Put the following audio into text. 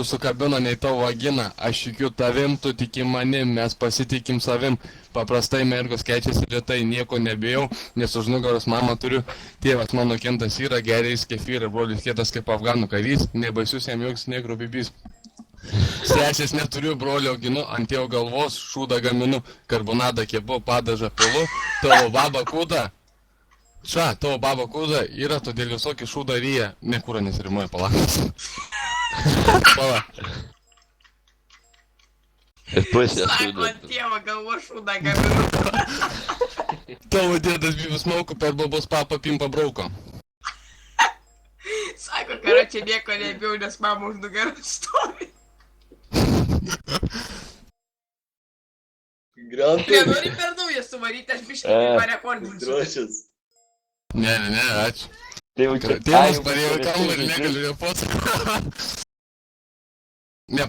vyrų sukabino nei tavo vagina, aš tikiu tavim, tu tiki manim, mes pasitikim savim. Paprastai mergos keičiasi lietai, nieko nebijau, nes už nugaros mamą turiu. Tėvas mano kentas yra, geriais kefyrą, brolis kietas kaip afganų karys, nebaisius jam joks negro bibys. Sesės neturiu, brolio auginu, ant tėvo galvos šūdą gaminu, karbonadą kepu, padažą pilu, tavo baba kūda. Tavo baba kūda yra, todėl visokį šūdą ryja, nekūra nesirimuoja palakas. Pala. Sako, ant tėvo galvo šūdą gaminu. Tavo dėdas bibus mauku per babos papą pimpa brauko. Sako, karočią nieko nebijau, nes mama už nugaros stovi. Nenori per naują suvaryti, aš biškai parekordinsiu. Drošis. Ne, ačiū. Tėvas Tėvas parėjo į kambarį, negaliu jo pats. Ne,